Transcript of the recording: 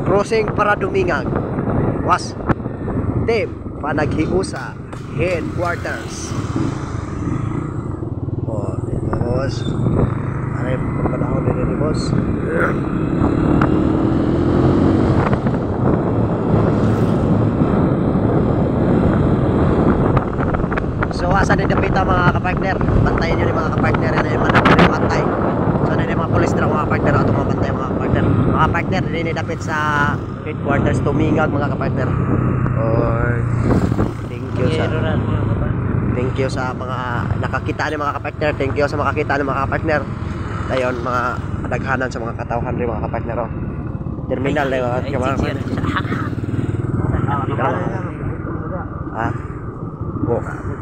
Crossing para Dumingag. Was Team Panaghiusa Headquarters. Oh, ito boss. Ano yung pagkadahon nila boss? So asa din dapita mga kapartner. Bantayan nyo rin mga kapartner. Yan yung manatay. So na yung mga police dra mga partner ato mga bantay mga partner. Mga partner din dapit sa headquarters Dumingag mga kapartner. Or thank you sa mga nakakita ni mga kapartner. Thank you sa makakita ni mga kapartner. Dayon mga daghanan sa mga katawhan rin mga kapartner. Oh. Terminal na yung mga kapartner. Ah. Oh.